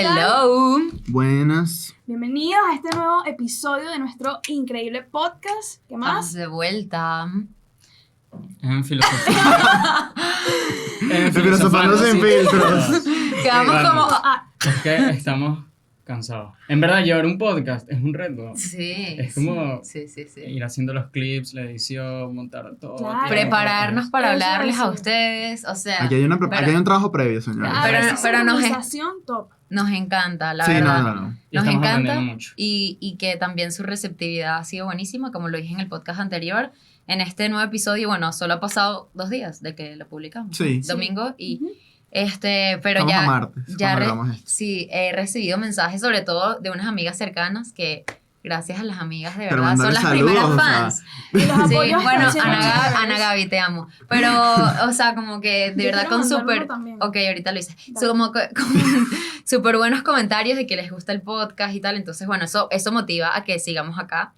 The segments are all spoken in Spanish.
Hello. Buenas. Bienvenidos a este nuevo episodio de nuestro increíble podcast. ¿Qué más? Estamos de vuelta. En filosofía. Filosofando sin filtros. Quedamos Bueno. como... Es que estamos cansados. En verdad, llevar un podcast es un reto. Sí. Es como Sí. ir haciendo los clips, la edición, montar todo. Claro. Prepararnos para Eso, hablarles a eso. ustedes. O sea, Aquí hay un trabajo previo, Ah, señores. Pero- esa pero nos- conversación top. nos encanta, la Sí, verdad. no. Y Nos estamos encanta aprendiendo mucho. y que también su receptividad ha sido buenísima, como lo dije en el podcast anterior. En este nuevo episodio, bueno, solo ha pasado 2 días de que lo publicamos. Sí. Domingo y Ujú. pero Estamos ya a martes, ya cuando grabamos esto. sí, he recibido mensajes sobre todo de unas amigas cercanas que gracias a las amigas de Pero verdad son mandarle las saludos, primeras o sea, fans. Y los Sí, apoyos bueno, están siendo chéveres. Ana Gaby, te amo. Pero, o sea, como que de Yo verdad quiero con mandar súper... uno también. Ok, ahorita lo hice. Dale. Como con súper buenos comentarios de que les gusta el podcast y tal. Entonces, bueno, eso motiva a que sigamos acá.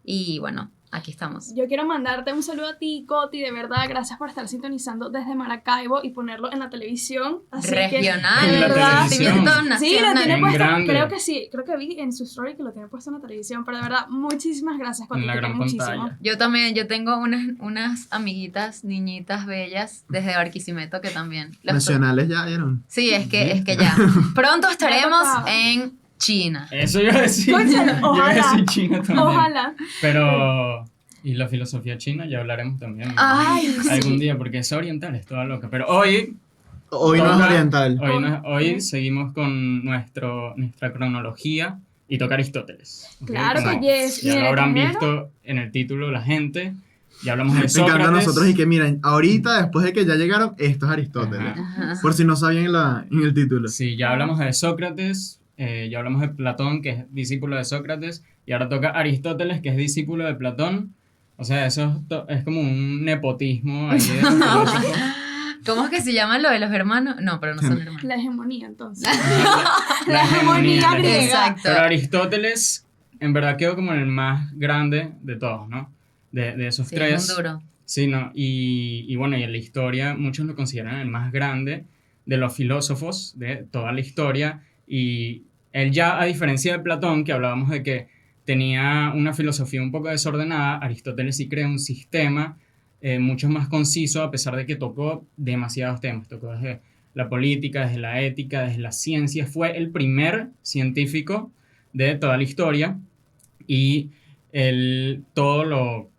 Y bueno, aquí estamos. Yo quiero mandarte un saludo a ti, Coti, de verdad, gracias por estar sintonizando desde Maracaibo y ponerlo en la televisión. Así Regional, que, de En la verdad, televisión. sentimiento sí, lo nacional. tiene En puesto, grande. creo que vi en su story que lo tiene puesto en la televisión, pero de verdad, muchísimas gracias, Coti, En la te gran quiero muchísimo. pantalla. Yo también, yo tengo unas amiguitas, niñitas bellas desde Barquisimeto que también. Nacionales ya vieron. Sí, es que ya. Pronto estaremos tocaba. en China. Eso iba a decir. Cónchale, Yo iba a ojalá. decir China también. Ojalá. Pero... Y la filosofía china ya hablaremos también. Ay, Algún día, porque es oriental, es toda loca. Pero hoy Hoy no es toca- oriental. Hoy seguimos con nuestra cronología y toca Aristóteles. ¿ok? Claro Como que yes. ya Mira, lo habrán primero- visto en el título la gente. Ya hablamos de Me encanta a Sócrates. nosotros y que miren, ahorita, después de que ya llegaron, esto es Aristóteles. Ajá. Por si no sabían en el título. Sí, ya hablamos de Sócrates, ya hablamos de Platón, que es discípulo de Sócrates, y ahora toca Aristóteles, que es discípulo de Platón. O sea, eso es como un nepotismo ahí de los filósofos. ¿Cómo es que se llama lo de los hermanos? No, pero no son hermanos. La hegemonía, entonces. La hegemonía la griega. Exacto. Pero Aristóteles, en verdad, quedó como el más grande de todos, ¿no? De esos Sí, tres. es un duro. Sí, ¿no? Y bueno, y en la historia muchos lo consideran el más grande de los filósofos de toda la historia. Y él ya, a diferencia de Platón, que hablábamos de que tenía una filosofía un poco desordenada, Aristóteles sí crea un sistema mucho más conciso, a pesar de que tocó demasiados temas. Tocó desde la política, desde la ética, desde la ciencia. Fue el primer científico de toda la historia y él todo lo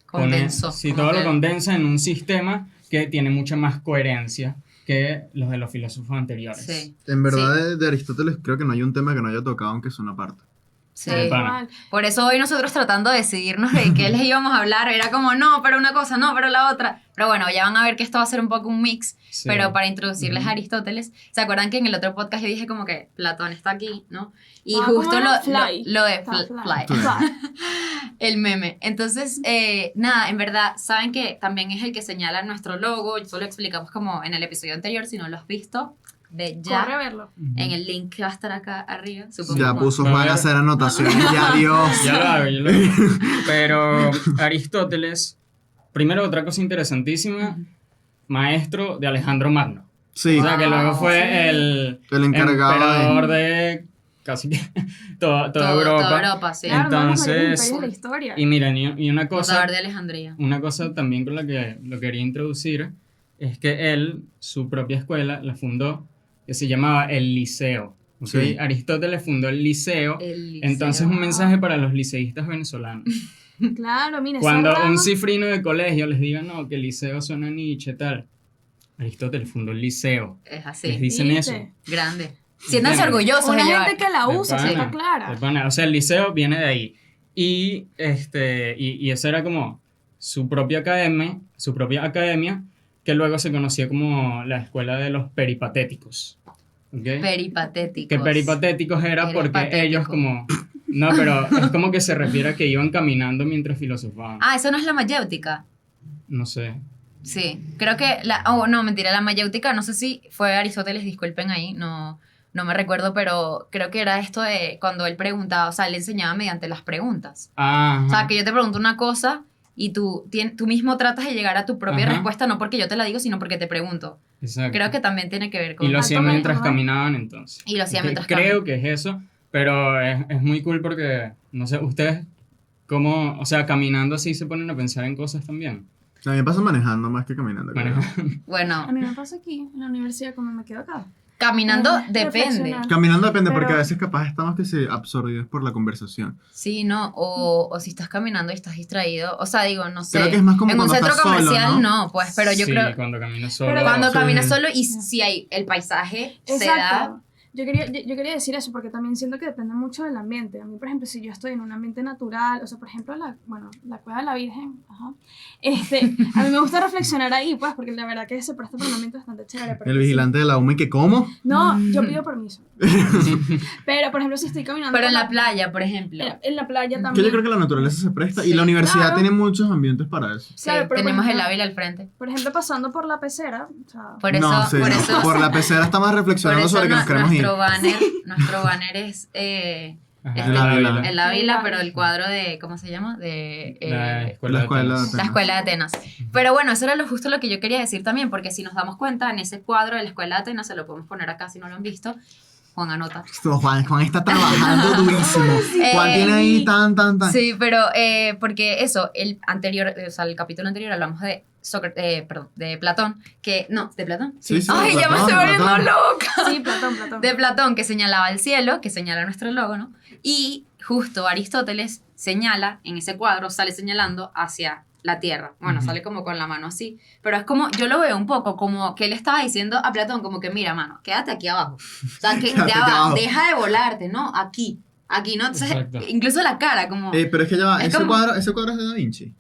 Condensó. Sí, como todo lo que- condensa en un sistema que tiene mucha más coherencia que los de los filósofos anteriores. Sí, En verdad, de Aristóteles creo que no hay un tema que no haya tocado, aunque es una parte. sí. Tal cual. Igual. Por eso hoy nosotros tratando de decidirnos de qué les íbamos a hablar, era como, no, pero una cosa, no, pero la otra. Pero bueno, ya van a ver que esto va a ser un poco un mix, Sí. pero para introducirles Ujú. a Aristóteles, ¿se acuerdan que en el otro podcast yo dije como que Platón está aquí, ¿no? Y Ah, justo ¿cómo era? lo Fly. de Está Fly. Fly. El meme. Entonces, nada, en verdad, saben que también es el que señala nuestro logo. Eso lo explicamos como en el episodio anterior. Si no lo has visto, ve ya Corre a verlo. Ujú. en el link que va a estar acá arriba. Supongo Ya que- puso A Juan ver. a hacer anotaciones. Ya, Dios. Ya lo hago, yo lo hago. Pero Aristóteles, primero otra cosa interesantísima, maestro de Alejandro Magno. Sí, O sea, que luego fue sí. el encargado emperador de... de casi que toda Toda Europa. Europa, sí. Claro, uno de los mayores Entonces, imperios de la historia. Y miren, y una cosa... Fundador de Alejandría. Una cosa también con la que lo quería introducir es que él, su propia escuela, la fundó, que se llamaba el Liceo. ¿ok? Sí. Aristóteles fundó el Liceo. El liceo. Entonces, un mensaje para los liceístas venezolanos. Claro, mira, esa Cuando rama- un cifrino de colegio les diga, no, que el liceo suena a Nietzsche, tal. Aristóteles fundó el Liceo. Es Les así. dicen ¿Viste? eso. Grande. Siéntanse ¿Entiendes? orgullosos de Una llevar. gente que la De usa, sí, pana, está clara. de pana. O sea, el liceo viene de ahí. Y esa era como su propia academia, que luego se conocía como la escuela de los peripatéticos. ¿ok? Peripatéticos. Que peripatéticos era Eres porque patético. ellos como... No, pero es como que se refiere a que iban caminando mientras filosofaban. Ah, eso no es la mayéutica. No sé. Sí, creo que oh, no, mentira, la mayéutica, no sé si fue Aristóteles, disculpen ahí, no me recuerdo, pero creo que era esto de cuando él preguntaba, o sea, él enseñaba mediante las preguntas. Ah, O sea, que yo te pregunto una cosa y tú mismo tratas de llegar a tu propia Ajá. respuesta, no porque yo te la digo, sino porque te pregunto. Exacto. Creo que también tiene que ver con... Y lo hacían Exactamente, mientras ajá. caminaban entonces. Y lo hacían mientras Creo que es eso, pero es muy cool porque, no sé, ustedes, ¿cómo, o sea, caminando así se ponen a pensar en cosas también? A mí me pasa manejando más que caminando. creo. Bueno, A mí me pasa aquí, en la universidad, como me quedo acá. caminando depende. Reflexionar. Caminando depende, Pero- porque a veces capaz estamos que se absorbidos por la conversación. Sí, ¿no? O si estás caminando y estás distraído. O sea, digo, no sé. Creo que es más como en un cuando centro estás solo, comercial, ¿no? no, pues, pero yo sí, creo... cuando camino solo. Pero Cuando Sí. caminas solo y si hay el paisaje se da... Exacto. Yo quería decir eso porque también siento que depende mucho del ambiente. A mí, por ejemplo, si yo estoy en un ambiente natural, o sea, por ejemplo, la Cueva de la Virgen, ajá, a mí me gusta reflexionar ahí, pues, porque la verdad que se presta para un ambiente bastante chévere. porque El vigilante de la UMA y que ¿cómo? No, yo pido permiso. Pero, por ejemplo, si estoy caminando... Pero en por la playa, por ejemplo. En la playa Que también. yo creo que la naturaleza se presta y Sí. la universidad Claro. tiene muchos ambientes para eso. Sí, Claro, pero por tenemos el ejemplo- Ávila al frente. Por ejemplo, pasando por la pecera, o sea... Por eso, no, sí, por no. eso, Por la pecera estamos por reflexionando eso sobre que nos queremos ir. nuestro banner es Ajá, este, el Ávila. el Ávila, pero el cuadro de, ¿cómo se llama? De La escuela, La escuela de de Atenas. la Escuela de Atenas. Pero bueno, eso era justo lo que yo quería decir también, porque si nos damos cuenta, en ese cuadro de la Escuela de Atenas, se lo podemos poner acá si no lo han visto, Juan anota. Juan está trabajando durísimo. Juan tiene ahí tan. Sí, pero porque eso, el anterior, o sea, el capítulo anterior hablamos de perdón, de Platón, ¿de Platón? Sí, sí, Ay, ya me Platón, estoy volviendo Platón. loca. Sí, Platón. De Platón, que señalaba el cielo, que señala nuestro logo, ¿no? Y justo Aristóteles señala, en ese cuadro, sale señalando hacia la tierra. Bueno, Ujú. sale como con la mano así. Pero es como, yo lo veo un poco como que él estaba diciendo a Platón, como que mira, mano, quédate aquí abajo. O sea, que Quédate aquí abajo. deja de volarte, ¿no? Aquí, ¿no? Entonces, Exacto. incluso la cara, como... Pero es que ya va, Es ese como- cuadro es de Da Vinci.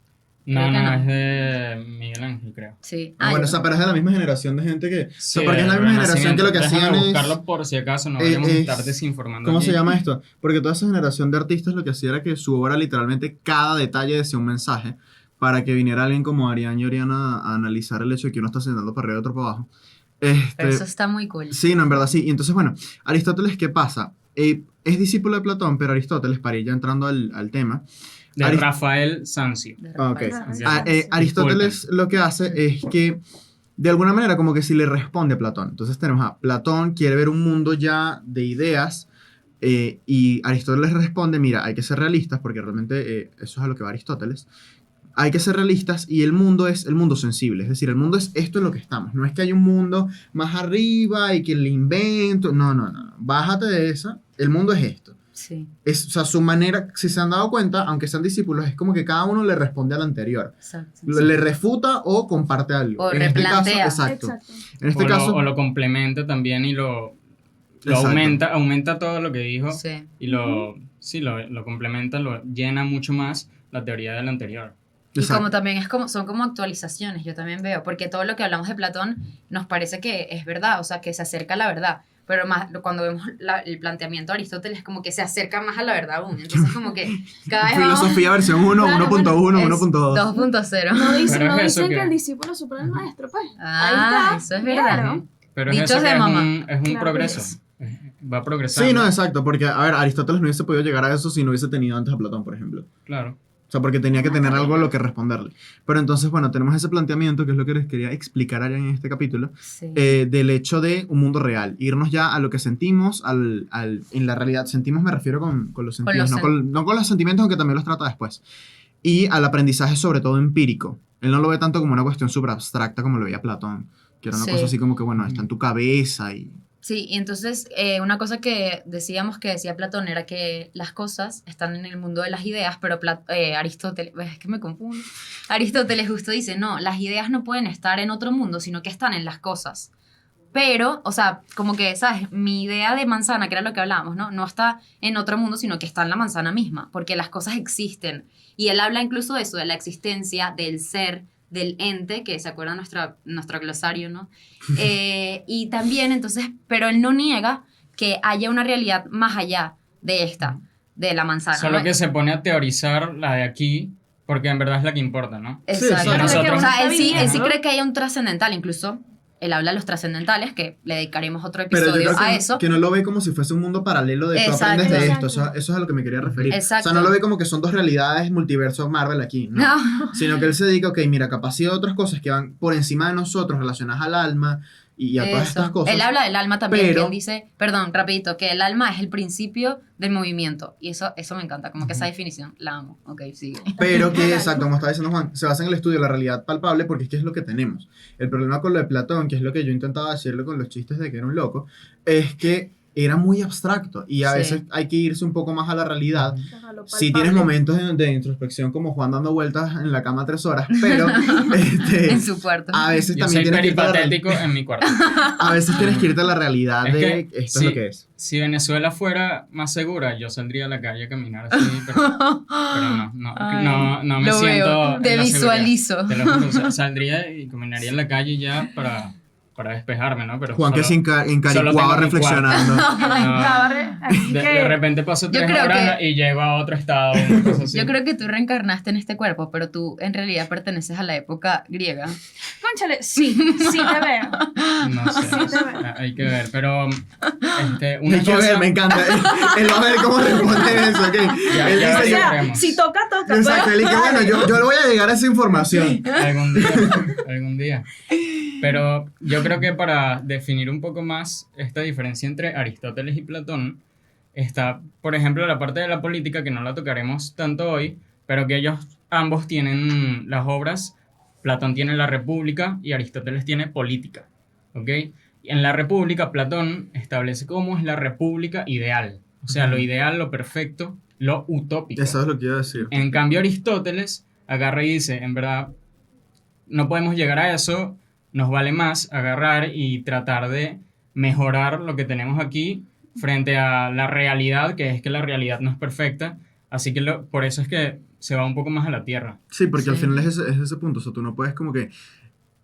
No, Creo que no, no. es de Miguel Ángel, creo. Sí. Ah, bueno, o sea, pero es de la misma generación de gente que... Sí, porque es la el misma generación que lo que Renacimiento. hacían Déjame es... buscarlo por si acaso, no vayamos a es- estar desinformando. ¿Cómo aquí. se llama esto? Porque toda esa generación de artistas lo que hacía era que su obra literalmente cada detalle decía un mensaje para que viniera alguien como Arián y Oriana a analizar el hecho de que uno está señalando para arriba y otro para abajo. Pero eso está muy cool. Sí, no, en verdad sí. Y entonces, bueno, Aristóteles, ¿qué pasa? Es discípulo de Platón, pero Aristóteles, para ir ya entrando al tema, De Arist- Rafael Sanzio. ok. Ya. Aristóteles lo que hace es que, de alguna manera, como que si le responde a Platón. Entonces tenemos a Platón, quiere ver un mundo ya de ideas, y Aristóteles responde, mira, hay que ser realistas, porque realmente eso es a lo que va Aristóteles. Hay que ser realistas y el mundo es el mundo sensible, es decir, el mundo es esto en lo que estamos. No es que hay un mundo más arriba y que le invento, no. Bájate de esa, el mundo es esto. Sí, O sea, su manera, si se han dado cuenta, aunque sean discípulos, es como que cada uno le responde al anterior. exacto. Le refuta o comparte algo. O en este caso, replantea. exacto. Exacto. En este o, caso, lo, o lo complementa también y lo Exacto. aumenta todo lo que dijo Sí. y lo complementa, lo llena mucho más la teoría del anterior. Y exacto. como también son como actualizaciones, yo también veo, porque todo lo que hablamos de Platón nos parece que es verdad, o sea, que se acerca a la verdad, pero más cuando vemos el planteamiento de Aristóteles como que se acerca más a la verdad aún, entonces como que cada vez vamos... Filosofía versión 1, Claro, 1.1, es 1.2. 2.0. No dicen, Pero no es eso dicen que- que el discípulo supera al maestro, pues. Ah, Ahí eso está. es verdad. Claro. Pero es Dichos eso que de es mamá. es un Claro que progreso. es. Va progresando. Sí, no, exacto, porque, a ver, Aristóteles no hubiese podido llegar a eso si no hubiese tenido antes a Platón, por ejemplo. Claro. O sea, porque tenía que tener algo a lo que responderle. Pero entonces, bueno, tenemos ese planteamiento, que es lo que les quería explicar allá en este capítulo, Sí. del hecho de un mundo real. Irnos ya a lo que sentimos, en la realidad. Sentimos, me refiero con los sentidos, los no con los sentimientos, aunque también los trata después. Y al aprendizaje, sobre todo empírico. Él no lo ve tanto como una cuestión súper abstracta como lo veía Platón, que era una Sí. cosa así como que, bueno, está en tu cabeza y... Sí, y entonces una cosa que decíamos que decía Platón era que las cosas están en el mundo de las ideas, pero Aristóteles, es que me confundo, Aristóteles justo dice, no, las ideas no pueden estar en otro mundo, sino que están en las cosas. Pero, o sea, como que, ¿sabes? Mi idea de manzana, que era lo que hablábamos, ¿no? No está en otro mundo, sino que está en la manzana misma, porque las cosas existen. Y él habla incluso de eso, de la existencia, del ser, del ente, que se acuerda nuestro glosario, ¿no? Y también, entonces, pero él no niega que haya una realidad más allá de esta, de la manzana. Solo ¿no? que se pone a teorizar la de aquí, porque en verdad es la que importa, ¿no? Exacto. exacto. O sea, él sí Está cree bien, que hay un trascendental, incluso él habla de los trascendentales, que le dedicaremos otro Pero yo episodio creo que, a eso. que no lo ve como si fuese un mundo paralelo de tú Exacto. aprendes de esto. Exacto. Eso es a lo que me quería referir. Exacto. O sea, no lo ve como que son dos realidades multiverso Marvel aquí, ¿no? No. Sino que él se dedica, ok, mira, capaz hay otras cosas que van por encima de nosotros relacionadas al alma y a todas estas Eso. cosas. Él habla del alma también, pero- que él dice, perdón, rapidito, que el alma es el principio del movimiento. Y eso me encanta, como que esa definición la amo. Ok, sigue. Pero que, exacto, como estaba diciendo Juan, se basa en el estudio de la realidad palpable porque es que es lo que tenemos. El problema con lo de Platón, que es lo que yo intentaba decirle con los chistes de que era un loco, es que era muy abstracto y a Sí. veces hay que irse un poco más a la realidad. Para lo Si palpable. tienes momentos de introspección como Juan dando vueltas en la cama 3 horas, pero En su cuarto. a veces Yo también soy tienes que irte a la peripatético en mi cuarto. a veces tienes que irte a la realidad Es de que esto es sí. lo que es. Si Venezuela fuera más segura, yo saldría a la calle a caminar así, pero Ay, no me lo siento. veo, en te la seguridad. visualizo. Te lo juro, o sea, saldría y caminaría en la calle ya para despejarme, ¿no? Pero Juan que se solo tengo encaricuado mi reflexionando. Estaba así de que- repente paso Yo 3 creo horas que- y llego a otro estado. Una cosa así. Yo creo que tú reencarnaste en este cuerpo, pero tú en realidad perteneces a la época griega. Cónchale, sí te veo. No sé, Sí, te veo. hay que ver, pero una Hay que cosa, ver, me encanta. Él va a ver cómo responde eso, ok. Ya, Él ya, O dice, ya. sea, veremos. si toca, toca. exacto, él dice, bueno, yo le voy a llegar a esa información. algún día. Pero yo creo que para definir un poco más esta diferencia entre Aristóteles y Platón, está, por ejemplo, la parte de la política, que no la tocaremos tanto hoy, pero que ellos ambos tienen las obras. Platón tiene la República y Aristóteles tiene Política, ¿ok? Y en la República, Platón establece cómo es la República ideal, o sea, lo ideal, lo perfecto, lo utópico. Eso es lo que iba a decir. En cambio, Aristóteles agarra y dice, en verdad, no podemos llegar a eso, nos vale más agarrar y tratar de mejorar lo que tenemos aquí frente a la realidad, que es que la realidad no es perfecta, así que por eso es que se va un poco más a la tierra. Sí, porque al Sí. final es ese punto. O sea, tú no puedes como que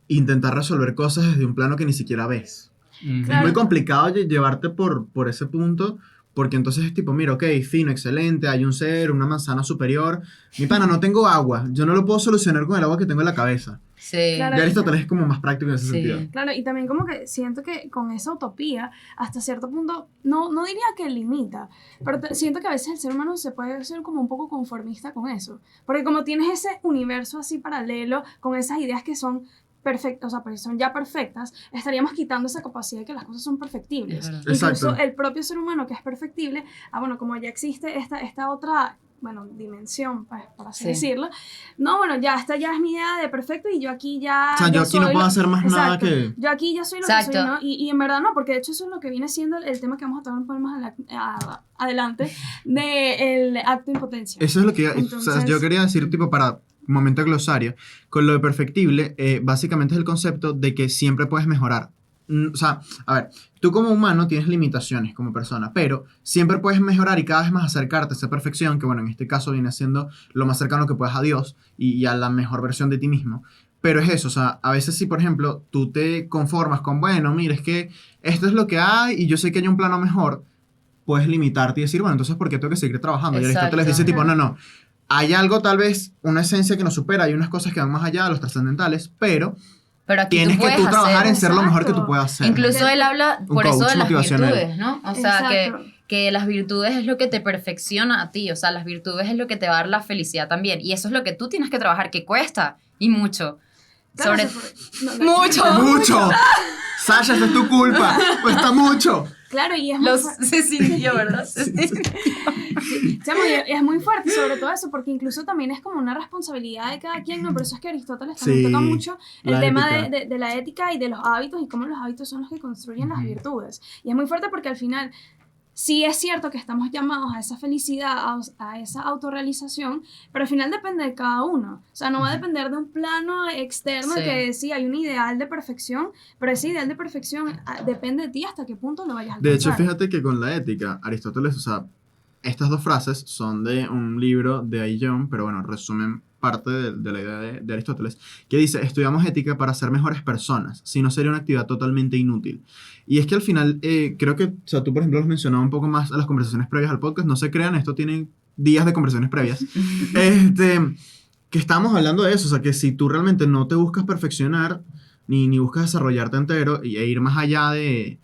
intentar resolver cosas desde un plano que ni siquiera ves. Ujú. Claro. Es muy complicado llevarte por ese punto, porque entonces es tipo, mira, ok, fino, excelente, hay un ser, una manzana superior. Mi pana, no tengo agua, yo no lo puedo solucionar con el agua que tengo en la cabeza. Sí. Claro. Y Aristóteles es como más práctico en ese Sí. sentido. Claro, y también como que siento que con esa utopía, hasta cierto punto, no diría que limita, pero siento que a veces el ser humano se puede ser como un poco conformista con eso. Porque como tienes ese universo así paralelo, con esas ideas que son perfectas, o sea, pues son ya perfectas, estaríamos quitando esa capacidad de que las cosas son perfectibles. Es verdad. Incluso Exacto. el propio ser humano que es perfectible, bueno, como ya existe esta otra, bueno, dimensión, pues, por así Sí. decirlo, no, bueno, ya esta ya es mi idea de perfecto y yo aquí ya... O sea, yo aquí no soy puedo lo- hacer más nada Exacto. que... Yo aquí ya soy lo que Exacto. soy, ¿no? Y en verdad no, porque de hecho eso es lo que viene siendo el tema que vamos a tocar un poco más adelante, del acto de impotencia. Eso es lo que o sea, Entonces- yo quería decir, tipo, para momento de glosario, con lo de perfectible, básicamente es el concepto de que siempre puedes mejorar. O sea, a ver, tú como humano tienes limitaciones como persona, pero siempre puedes mejorar y cada vez más acercarte a esa perfección, que bueno, en este caso viene siendo lo más cercano que puedas a Dios y a la mejor versión de ti mismo. Pero es eso, o sea, a veces si, por ejemplo, tú te conformas con, bueno, mira, es que esto es lo que hay y yo sé que hay un plano mejor, puedes limitarte y decir, bueno, entonces, ¿por qué tengo que seguir trabajando? Y Aristóteles Exacto. dice, tipo, no. Hay algo, tal vez, una esencia que nos supera, hay unas cosas que van más allá de los trascendentales, pero Pero aquí tienes tú que puedes tú trabajar hacer, en ser lo mejor que tú Exacto. puedas hacer. incluso él habla por coach eso de las motivacional. virtudes, ¿no? O sea, Exacto. que las virtudes es lo que te perfecciona a ti, o sea, las virtudes es lo que te va a dar la felicidad también, y eso es lo que tú tienes que trabajar, que cuesta, y mucho. Claro, Sobre... o sea, no, ¡Mucho! ¡Mucho! Sasha, esta es tu culpa. Cuesta mucho. Claro, y es muy Los fuerte. se sintió, ¿verdad? Se sintió. Chamo, y es muy fuerte, sobre todo eso, porque incluso también es como una responsabilidad de cada quien, ¿no? Por eso es que Aristóteles también Sí, toca mucho el la tema ética. de la ética y de los hábitos y cómo los hábitos son los que construyen las Ujú. virtudes. Y es muy fuerte porque al final sí es cierto que estamos llamados a esa felicidad, a esa autorrealización, pero al final depende de cada uno. O sea, no va a depender de un plano externo Sí. que sí hay un ideal de perfección, pero ese ideal de perfección depende de ti hasta qué punto lo vayas a alcanzar. De hecho, fíjate que con la ética, Aristóteles, o sea, estas dos frases son de un libro de Ayllón, pero bueno, resumen parte de la idea de Aristóteles, que dice, estudiamos ética para ser mejores personas, si no sería una actividad totalmente inútil. Y es que al final, creo que, o sea, tú por ejemplo lo has mencionado un poco más a las conversaciones previas al podcast, no se crean, esto tiene días de conversaciones previas, que estamos hablando de eso, o sea, que si tú realmente no te buscas perfeccionar, ni buscas desarrollarte entero e ir más allá de,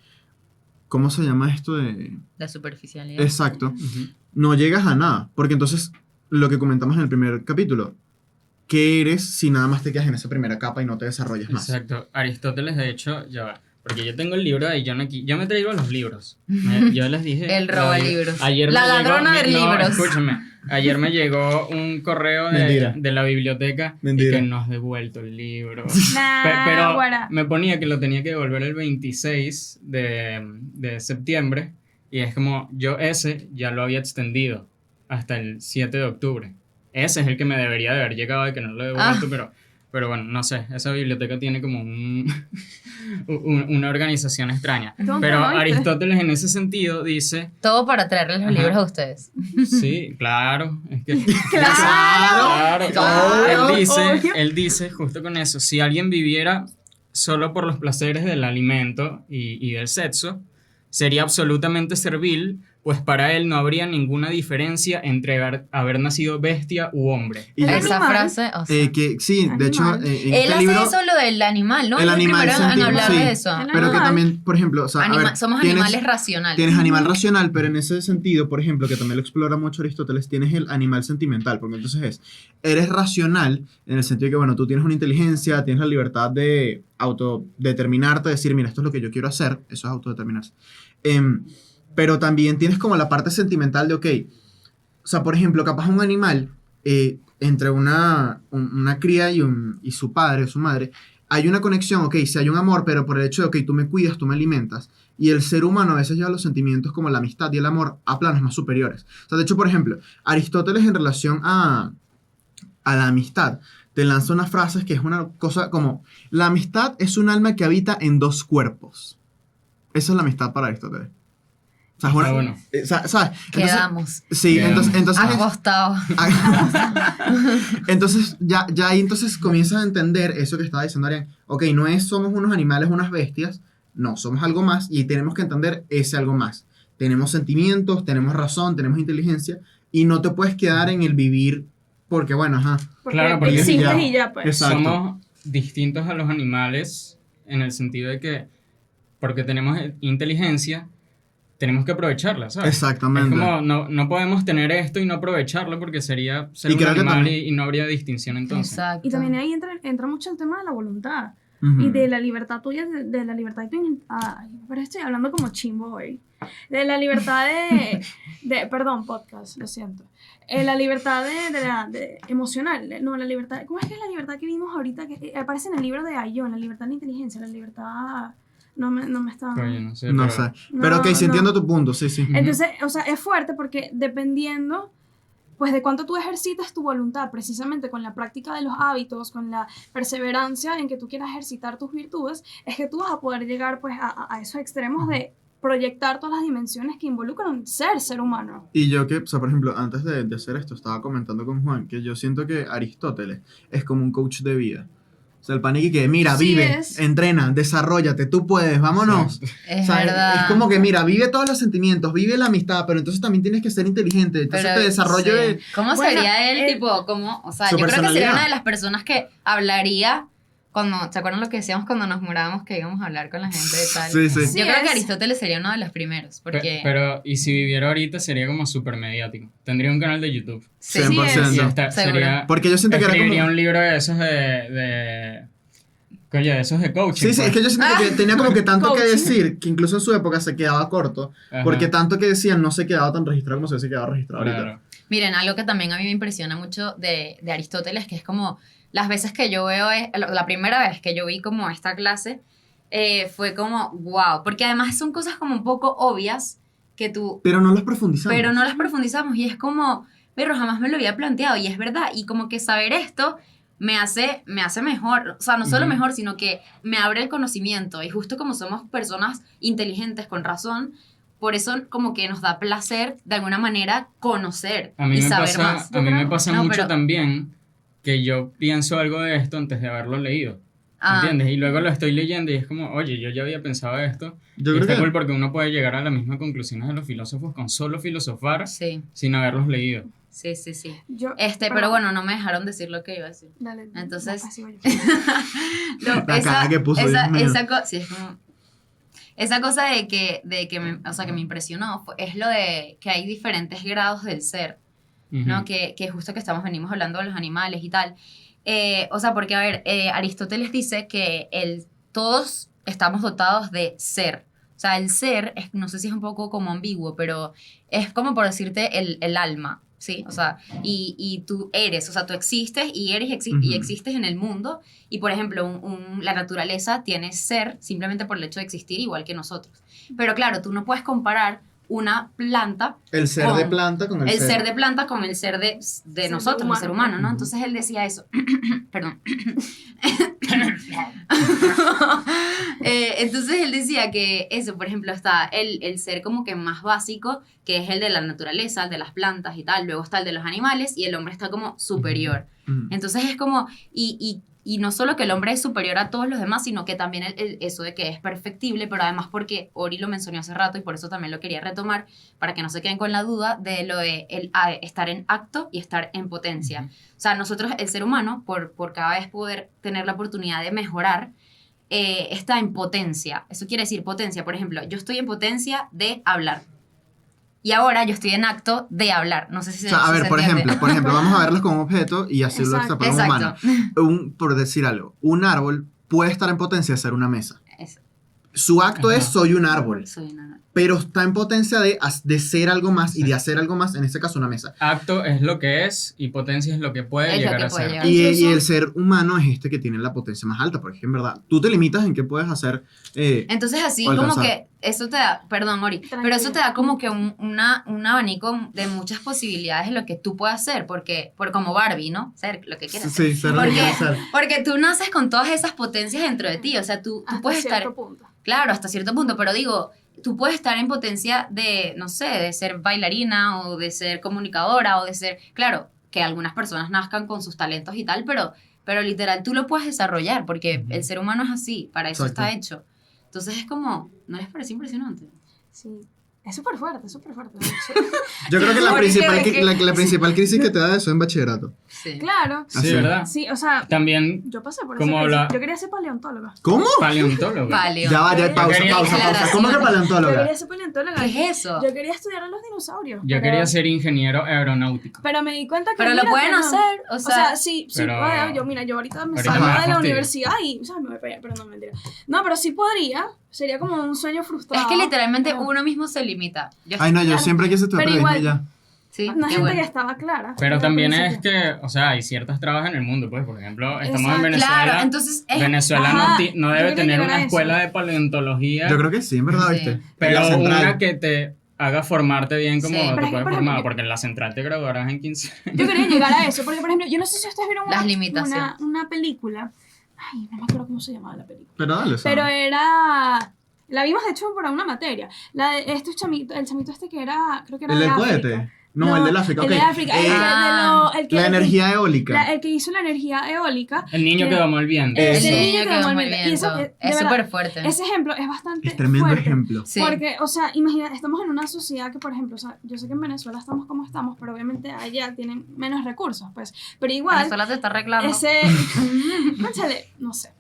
¿cómo se llama esto? De... La superficialidad. Exacto. Ujú. No llegas a nada, porque entonces, lo que comentamos en el primer capítulo, ¿qué eres si nada más te quedas en esa primera capa y no te desarrollas más? Exacto. Aristóteles, de hecho, ya va. Porque yo tengo el libro de John aquí. Yo me traigo los libros. Yo les dije. El roba libros. Ayer La me llegó ladrona de no, libros. Escúchame. Ayer me llegó un correo Mentira. de la biblioteca Mentira. y que no has devuelto el libro. Nah, Pero guara. me ponía que lo tenía que devolver el 26 de septiembre. Y es como, yo ese ya lo había extendido hasta el 7 de octubre. Ese es el que me debería de haber llegado y que no lo he devuelto, pero bueno, no sé. Esa biblioteca tiene como una organización extraña. Tonto, Pero ¿no? ¿Viste? Aristóteles en ese sentido dice... Todo para traerles los Ajá. libros a ustedes. Sí, claro. Es que, Claro, claro, Él dice, justo con eso, si alguien viviera solo por los placeres del alimento y del sexo, sería absolutamente servil, pues para él no habría ninguna diferencia entre haber nacido bestia u hombre. Y yo El creo Esa animal. frase, o sea, que sí, de hecho, Animal. en él este hace libro, eso lo del animal, ¿no? el Él es animal primero en sentido, hablar sí. de eso. El pero que animal. también, por ejemplo, o sea, a ver, Somos tienes- animales racionales. Tienes animal racional, pero en ese sentido, por ejemplo, que también lo explora mucho Aristóteles, tienes el animal sentimental, porque entonces eres racional en el sentido de que, bueno, tú tienes una inteligencia, tienes la libertad de autodeterminarte, decir, mira, esto es lo que yo quiero hacer, eso es autodeterminarse. Pero también tienes como la parte sentimental de, ok, o sea, por ejemplo, capaz un animal, entre una cría y su padre o su madre, hay una conexión, ok, si hay un amor, pero por el hecho de, ok, tú me cuidas, tú me alimentas, y el ser humano a veces lleva los sentimientos como la amistad y el amor a planos más superiores. O sea, de hecho, por ejemplo, Aristóteles en relación a la amistad, te lanza unas frases que es una cosa como, la amistad es un alma que habita en dos cuerpos. Esa es la amistad para Aristóteles. O sea, es una- Está bueno. ¿sabes? Entonces, Quedamos sí, Quedamos. entonces acostados. entonces ya ahí entonces comienzas a entender eso que estaba diciendo Arián. Ok, no es somos unos animales, unas bestias, no, somos algo más y tenemos que entender ese algo más. Tenemos sentimientos, tenemos razón, tenemos inteligencia y no te puedes quedar en el vivir porque bueno, ajá. Porque Claro, porque existes ya. y ya, pues. Exacto. Somos distintos a los animales en el sentido de que, porque tenemos inteligencia, tenemos que aprovecharla, ¿sabes? Exactamente. Es como, no podemos tener esto y no aprovecharlo porque sería ser Y un creo que animal también- y no habría distinción entonces. Exacto. Y también ahí entra mucho el tema de la voluntad Ujú. y de la libertad tuya, de la libertad de ay, pero estoy hablando como chimbo hoy. De la libertad perdón, podcast, lo siento. La libertad de emocional, no, la libertad, ¿cómo es que es la libertad que vimos ahorita? Que aparece en el libro de Ayón, la libertad de la inteligencia, la libertad, no me está... Oye, no sé, No pero- sé. Pero ok, sí no. entiendo tu punto, sí, sí. Entonces, o sea, es fuerte porque dependiendo, pues, de cuánto tú ejercitas tu voluntad, precisamente con la práctica de los hábitos, con la perseverancia en que tú quieras ejercitar tus virtudes, es que tú vas a poder llegar, pues, a esos extremos de proyectar todas las dimensiones que involucran ser humano. Y yo que, o sea, por ejemplo, antes de hacer esto, estaba comentando con Juan que yo siento que Aristóteles es como un coach de vida. O sea, el paniqui que, mira, Sí vive, es. entrena, desarrollate, tú puedes, vámonos. Es O sea, verdad. es como que, mira, vive todos los sentimientos, vive la amistad, pero entonces también tienes que ser inteligente. Entonces Pero, te desarrollo sí. de... ¿Cómo Bueno, sería él, él- tipo, cómo? O sea, Su yo creo que sería personalidad. una de las personas que hablaría cuando, ¿se acuerdan lo que decíamos cuando nos murábamos que íbamos a hablar con la gente de tal? Sí, sí. Sí Yo creo que es. Aristóteles sería uno de los primeros, porque... Pero, y si viviera ahorita sería como súper mediático. Tendría un canal de YouTube. sí, 100%. Y hasta Seguro. sería... Porque yo siento que era escribiría como... un libro de esos de coño, de esos de coaching. Sí, sí, pues. es que yo siento que tenía como que tanto que Coaching. decir, que incluso en su época se quedaba corto, Ajá. porque tanto que decían no se quedaba tan registrado como se hubiese quedado registrado ahorita. Claro. Miren, algo que también a mí me impresiona mucho de Aristóteles, que es como las veces que yo veo, la primera vez que yo vi como esta clase, fue como, wow, porque además son cosas como un poco obvias que tú, Pero no los profundizamos. pero no las profundizamos y es como, pero jamás me lo había planteado y es verdad, y como que saber esto me hace mejor, o sea, no solo Ujú. mejor, sino que me abre el conocimiento y justo como somos personas inteligentes con razón, por eso como que nos da placer de alguna manera conocer A mí y me saber pasa, más. a mí me pasa No, mucho pero- también que yo pienso algo de esto antes de haberlo leído. Ah, ¿Entiendes? Y luego lo estoy leyendo y es como, oye, yo ya había pensado esto. Yo Y creo está que... cool porque uno puede llegar a las mismas conclusiones de los filósofos con solo filosofar sí. sin haberlos leído. Sí, sí, sí. Pero bueno, no me dejaron decir lo que iba a decir. Dale, Entonces, no, sigo yo. La cara que puso, Dios mío. sí, es como... Esa cosa o sea, que me impresionó es lo de que hay diferentes grados del ser, ¿no? Ujú. Que justo que venimos hablando de los animales y tal. O sea, porque, a ver, Aristóteles dice que todos estamos dotados de ser. O sea, el ser, no sé si es un poco como ambiguo, pero es como por decirte el alma, ¿sí? O sea, y tú eres, o sea, tú existes y y existes en el mundo. Y, por ejemplo, la naturaleza tiene ser simplemente por el hecho de existir igual que nosotros. Pero claro, tú no puedes comparar una planta El ser de planta con el ser de planta con el ser de nosotros, el humano. ser humano, ¿no? Ujú. Entonces él decía eso. Perdón. Entonces él decía que eso, por ejemplo, está el ser como que más básico, que es el de la naturaleza, el de las plantas y tal. Luego está el de los animales y el hombre está como superior. Ujú. Entonces es como, y no solo que el hombre es superior a todos los demás, sino que también eso de que es perfectible, pero además porque Ori lo mencionó hace rato y por eso también lo quería retomar, para que no se queden con la duda de lo de estar en acto y estar en potencia. Ujú. O sea, nosotros, el ser humano, por cada vez poder tener la oportunidad de mejorar, está en potencia. Eso quiere decir potencia. Por ejemplo, yo estoy en potencia de hablar. Y ahora yo estoy en acto de hablar. No sé si O sea, a si ver, se por entiende. ejemplo, vamos a verlos como objeto y así lo Exacto. extrapolamos Exacto. humano. Por decir algo, un árbol puede estar en potencia de ser una mesa. Eso. Su acto Ajá. es soy un árbol, Soy una... pero está en potencia de ser algo más y de hacer algo más, en este caso una mesa. Acto es lo que es y potencia es lo que puede Es lo llegar que a puede ser. llegar. Y Incluso- el ser humano es este que tiene la potencia más alta, porque en verdad tú te limitas en qué puedes hacer. Entonces así O alcanzar. como que eso te da, perdón Ori, pero eso te da como que un abanico de muchas posibilidades de lo que tú puedes hacer, como Barbie, ¿no? Ser lo que quieras ser. Sí, ser lo que Porque- quieres ser. Porque tú naces con todas esas potencias dentro de ti, o sea, tú Hasta puedes cierto estar, punto. claro, hasta cierto punto, pero digo, tú puedes estar en potencia de, no sé, de ser bailarina o de ser comunicadora o de ser, claro, que algunas personas nazcan con sus talentos y tal, pero literal tú lo puedes desarrollar porque Ujú. el ser humano es así, para eso Exacto. está hecho. Entonces es como, ¿no les parece impresionante? Sí. Es súper fuerte, súper fuerte. Yo creo que la Porque principal, es que- la principal crisis que te da eso es en bachillerato. Sí. Claro. Sí, Así. ¿verdad? Sí, o sea, También yo pasé por ¿Cómo eso. habla? Yo quería ser paleontóloga. ¿Cómo? paleontólogo. Paleo. Ya va, ya, pausa, quería pausa, pausa. aclaración. ¿Cómo que Yo paleontóloga? quería ser paleontóloga. ¿Qué es eso? Yo quería estudiar a los dinosaurios. Yo quería ser ingeniero aeronáutico. Pero me di cuenta que. Pero lo mira, pueden que no. hacer, o sea, sí, pero- puedo. Yo ahorita me Ahorita salgo me da de la fastidio. universidad y, o sea, me voy para allá, pero no, mentira. No, pero sí podría. Sería como un sueño frustrado. es que literalmente Pero- uno mismo se limita. Ay, no, yo siempre quise estudiar Pero periodismo y igual- ya. Sí, Una qué gente bueno. que estaba clara. Pero al también es principio. que, o sea, hay ciertas trabas en el mundo, pues, por ejemplo, estamos en Exacto. Venezuela. Claro, entonces Venezuela Ajá, no yo debe quería tener llegar a una eso. escuela de paleontología, Yo creo que sí, en verdad, Sí. ¿viste? pero La central. una que te haga formarte bien como Sí. te Pero es que, puedes por formar, ejemplo, porque en la central te graduarás en 15 Yo quería llegar a eso, porque por ejemplo, yo no sé si ustedes vieron Las limitaciones. una película. Ay, no me acuerdo cómo se llamaba la película. Pero dale, o sea, Pero era. La vimos de hecho para una materia. La de estos chamitos, el chamito este que era, creo que era ¿El de del África. cohete? No, el del África, El ok. de África, el que La energía eólica. el que hizo la energía eólica. El niño que domó el viento. Ese Eso. niño que quedó domó muy el bien. viento. Y eso, de Es verdad, súper fuerte. Ese ejemplo es bastante Es tremendo fuerte. ejemplo. Sí. Porque, o sea, imagina, estamos en una sociedad que, por ejemplo, o sea, yo sé que en Venezuela estamos como estamos, pero obviamente allá tienen menos recursos, pues. Pero igual, Venezuela te está arreglando. ese, cónchale, no sé.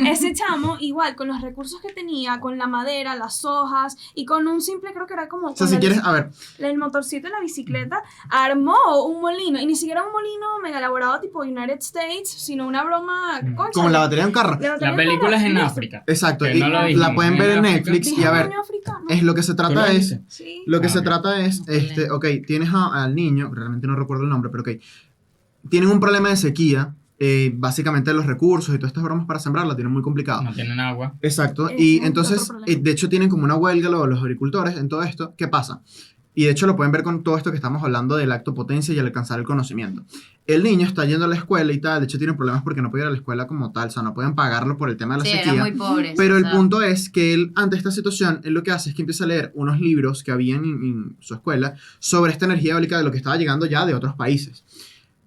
Ese chamo, igual, con los recursos que tenía, con la madera, las hojas, y con un simple, creo que era como... O sea, con si el- quieres, a ver, el motorcito de la bicicleta, armó un molino, y ni siquiera un molino mega elaborado tipo United States, sino una broma, cónchale. como la batería de un carro. La batería La de película es en listo. África. Exacto, Que y no lo la dijimos, pueden en ver en África. Netflix Dije y a un ver, niño africano. es lo que se ¿Tú lo trata es, viste? Sí. lo que Ah, se ok. trata es, ok, tienes al niño, realmente no recuerdo el nombre, pero ok, tienen un problema de sequía, básicamente los recursos y todas estas bromas para sembrarla tienen muy complicado. No tienen agua. Exacto, Ese y es otro entonces, problema. de hecho tienen como una huelga los agricultores en todo esto. ¿Qué pasa? Y de hecho lo pueden ver con todo esto que estamos hablando del acto potencia y el alcanzar el conocimiento. El niño está yendo a la escuela y tal, de hecho tiene problemas porque no puede ir a la escuela como tal, o sea, no pueden pagarlo por el tema de la Sí, sequía. eran muy pobres. Pero o el sea, punto es que él, ante esta situación, él lo que hace es que empieza a leer unos libros que habían en su escuela sobre esta energía eólica de lo que estaba llegando ya de otros países.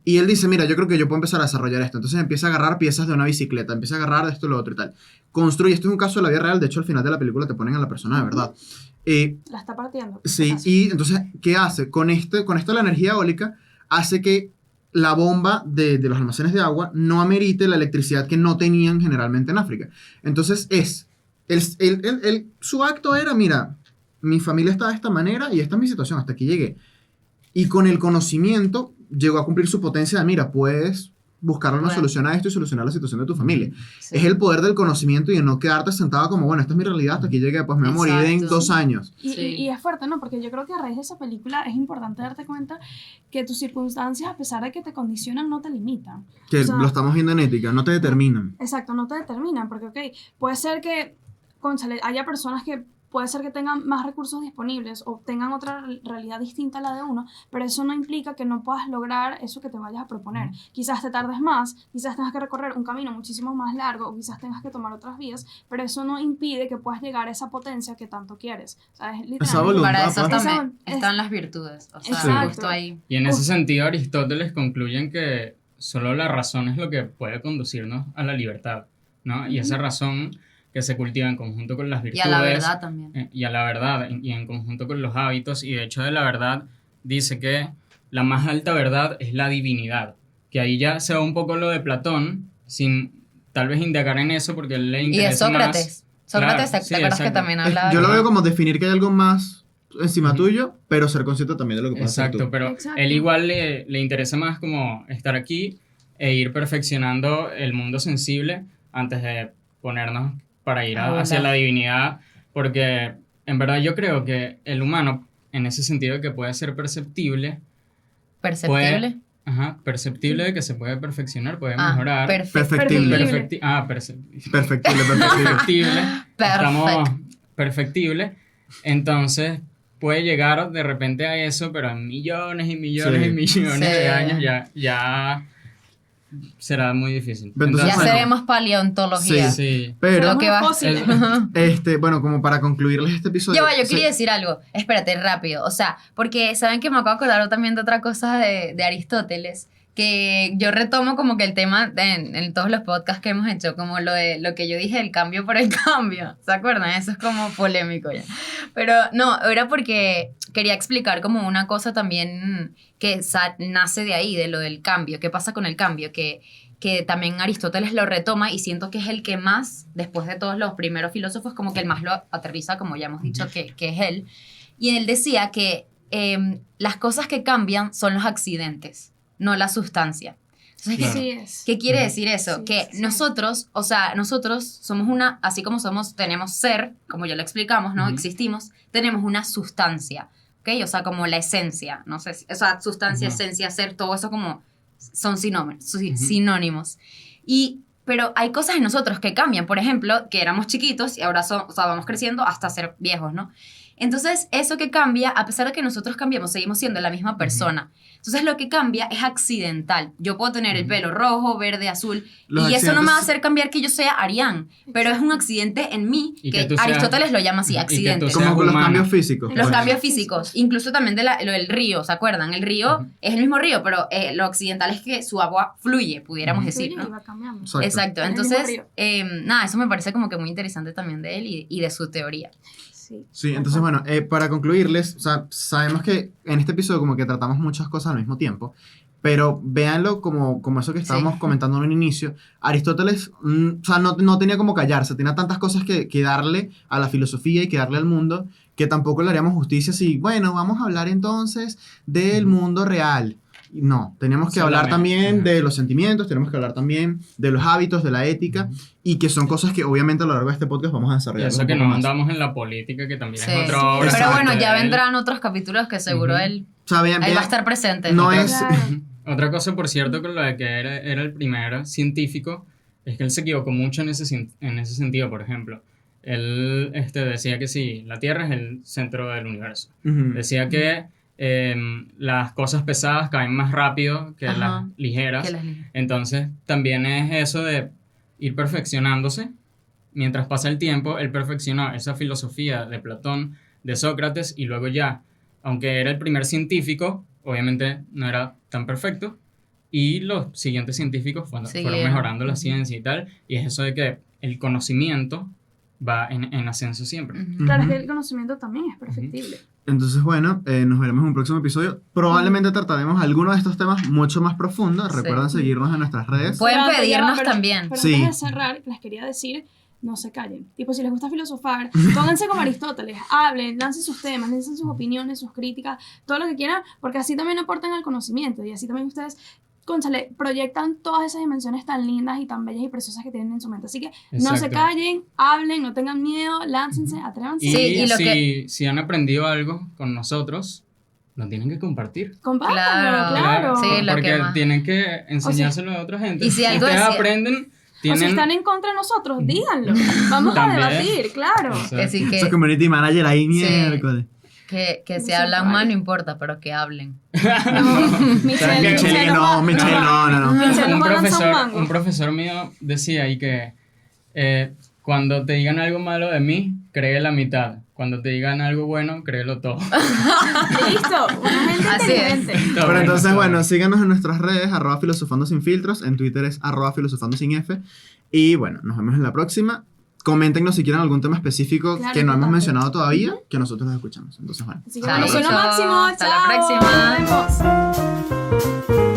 Y él dice, mira, yo creo que yo puedo empezar a desarrollar esto. Entonces empieza a agarrar piezas de una bicicleta, empieza a agarrar de esto, lo otro y tal. Construye, esto es un caso de la vida real, de hecho al final de la película te ponen a la persona de verdad. La está partiendo. Sí, y entonces, ¿qué hace? Con esto de la energía eólica, hace que la bomba de los almacenes de agua no amerite la electricidad que no tenían generalmente en África. Entonces su acto era, mira, mi familia está de esta manera y esta es mi situación, hasta aquí llegué. Y con el conocimiento llegó a cumplir su potencia de, mira, puedes buscar una solución a esto y solucionar la situación de tu familia. Sí. Es el poder del conocimiento y de no quedarte sentado como, bueno, esta es mi realidad, hasta aquí llegué, pues me voy a morir en 2 años. Y es fuerte, ¿no? Porque yo creo que a raíz de esa película es importante darte cuenta que tus circunstancias, a pesar de que te condicionan, no te limitan. Que O sea, lo estamos viendo en ética, no te determinan. Exacto, no te determinan, porque, ok, puede ser que, cónchale, haya personas que puede ser que tengan más recursos disponibles o tengan otra realidad distinta a la de uno, pero eso no implica que no puedas lograr eso que te vayas a proponer. Quizás te tardes más, quizás tengas que recorrer un camino muchísimo más largo, o quizás tengas que tomar otras vías, pero eso no impide que puedas llegar a esa potencia que tanto quieres. O sea, es literalmente... Esa voluntad, Para eso pues. también están las virtudes. O sea, Exacto. justo ahí. Y en ese sentido, Aristóteles concluye en que solo la razón es lo que puede conducirnos a la libertad, ¿no? Y esa razón que se cultiva en conjunto con las Y virtudes. a la verdad también. Y a la verdad, y en conjunto con los hábitos. Y de hecho de la verdad dice que la más alta verdad es la divinidad. Que ahí ya se va un poco lo de Platón, sin tal vez indagar en eso, porque él le Y de interesa Sócrates. más. Sócrates, Claro, ¿te acuerdas que exacto. también hablaba? Yo lo de- veo como definir que hay algo más encima Ujú. tuyo, pero ser consciente también de lo que puedes hacer Exacto, tú. pero Exacto. él igual le interesa más como estar aquí e ir perfeccionando el mundo sensible antes de ponernos para ir Ah, hacia hola. la divinidad, porque en verdad yo creo que el humano, en ese sentido que puede ser perceptible, Perceptible. perceptible de que se puede perfeccionar, puede Ah, mejorar. Perfectible. Perfectible. Perfectible, perfectible. Perfectible. Estamos Perfecto. perfectible. Entonces puede llegar de repente a eso, pero en millones y millones Sí. y millones Sí. de años ya será muy difícil. Entonces, Ya bueno, seremos paleontología. Sí. Pero, Lo que va- Fósiles. bueno, como para concluirles este episodio. Ya va, yo sí, quería decir algo. Espérate, rápido. O sea, porque saben que me acabo de acordar también de otra cosa de Aristóteles, que yo retomo como que el tema en todos los podcasts que hemos hecho, como lo de lo que yo dije, el cambio por el cambio. ¿Se acuerdan? Eso es como polémico ya. Pero no, era porque quería explicar como una cosa también que nace de ahí, de lo del cambio. ¿Qué pasa con el cambio? Que también Aristóteles lo retoma y siento que es el que más, después de todos los primeros filósofos, como que el más lo aterriza, como ya hemos dicho que es él. Y él decía que las cosas que cambian son los accidentes, no la sustancia. Entonces, Claro. Sí es. ¿qué quiere decir eso? Sí, Que sí. nosotros, o sea, nosotros somos una, así como somos, tenemos ser, como ya lo explicamos, ¿no? Ujú. Existimos, tenemos una sustancia, ¿ok? O sea, como la esencia, no sé, o sea, sustancia, Ujú. esencia, ser, todo eso como son sinónimos. Ujú. Sinónimos. Pero hay cosas en nosotros que cambian, por ejemplo, que éramos chiquitos y ahora o sea, vamos creciendo hasta ser viejos, ¿no? Entonces, eso que cambia, a pesar de que nosotros cambiamos, seguimos siendo la misma persona. Entonces, lo que cambia es accidental. Yo puedo tener el Ujú. pelo rojo, verde, azul, Los y eso no me va a accidentes- hacer cambiar que yo sea Arián, pero es un accidente en mí, Y que que tú seas- Aristóteles lo llama así, y que tú accidente. seas Como con los humano. cambios físicos. Los pues. cambios físicos, incluso también de lo del río, ¿se acuerdan? El río Ujú. es el mismo río, pero lo accidental es que su agua fluye, pudiéramos Ujú. decir, Fluye y ¿no? va cambiando. Exacto. Exacto, Es el entonces, mismo nada, eso me parece como que muy interesante también de él y de su teoría. Sí. Sí, entonces bueno, para concluirles, o sea, sabemos que en este episodio como que tratamos muchas cosas al mismo tiempo, pero véanlo como eso que estábamos Sí. comentando en un inicio. Aristóteles, o sea, no tenía como callarse, tenía tantas cosas que darle a la filosofía y que darle al mundo, que tampoco le haríamos justicia si, bueno, vamos a hablar entonces del mundo real. Y no, tenemos que hablar Solamente. también Ujú. de los sentimientos, tenemos que hablar también de los hábitos, de la ética, Ujú. y que son cosas que obviamente a lo largo de este podcast vamos a Y desarrollar. eso un que poco no más. andamos en la política, que también Sí. es otra Sí. obra. Pero bueno, de ya él. vendrán otros capítulos que seguro Ujú. él O sea, vean, ahí va a vean, estar presente. no Otra- es... Claro. Otra cosa, por cierto, con lo de que era el primer científico, es que él se equivocó mucho en ese sentido, por ejemplo. Él decía que sí, la Tierra es el centro del universo. Ujú. Decía que las cosas pesadas caen más rápido que Ajá. las ligeras. Que las- Entonces, también es eso de ir perfeccionándose. Mientras pasa el tiempo, él perfeccionó esa filosofía de Platón, de Sócrates, y luego ya, aunque era el primer científico, obviamente no era tan perfecto, y los siguientes científicos fueron Siguieron. mejorando la Ujú. ciencia y tal, y es eso de que el conocimiento va en ascenso siempre. Ujú. Claro, es Ujú. que el conocimiento también es perfectible. Entonces, bueno, nos veremos en un próximo episodio. Probablemente trataremos alguno de estos temas mucho más profundos. Sí. Recuerden seguirnos en nuestras redes. Pueden Pero antes, ya va, pedirnos pero- también. Pero Sí. antes de cerrar, les quería decir, no se callen. Tipo, si les gusta filosofar, pónganse como Aristóteles, hablen, lancen sus temas, lancen sus opiniones, sus críticas, todo lo que quieran, porque así también aportan al conocimiento y así también ustedes, cónchale, proyectan todas esas dimensiones tan lindas y tan bellas y preciosas que tienen en su mente. Así que no se Exacto. callen, hablen, no tengan miedo, láncense, atrévanse. Y, Sí, y lo si han aprendido algo con nosotros, lo tienen que compartir. Compártanlo, claro. Sí, lo porque que más. tienen que enseñárselo a otra gente. y si algo Ustedes decía- aprenden, O si tienen... están en contra de nosotros, díganlo. Vamos También. a debatir, claro. Exacto. Que sí, Esos community manager ahí Sí. miércoles. que si No hablan se mal vale. no importa, pero que hablen. No, Michelle, Michelle, que no, Michelle, no. Michelle un nos va a lanzar un mango. profesor mío decía ahí que cuando te digan algo malo de mí, cree la mitad. Cuando te digan algo bueno, créelo todo. Listo, una gente Así es. inteligente. Todo Pero entonces, todo bueno, síganos en nuestras redes, @filosofando sin filtros. En Twitter es @filosofando sin F. Y bueno, nos vemos en la próxima. Coméntenos si quieren algún tema específico Claro, que no hemos importante. mencionado todavía, que nosotros los escuchamos. Entonces, bueno. Así que Chaito. bueno, soy lo máximo. Hasta la Chao. próxima. Nos vemos.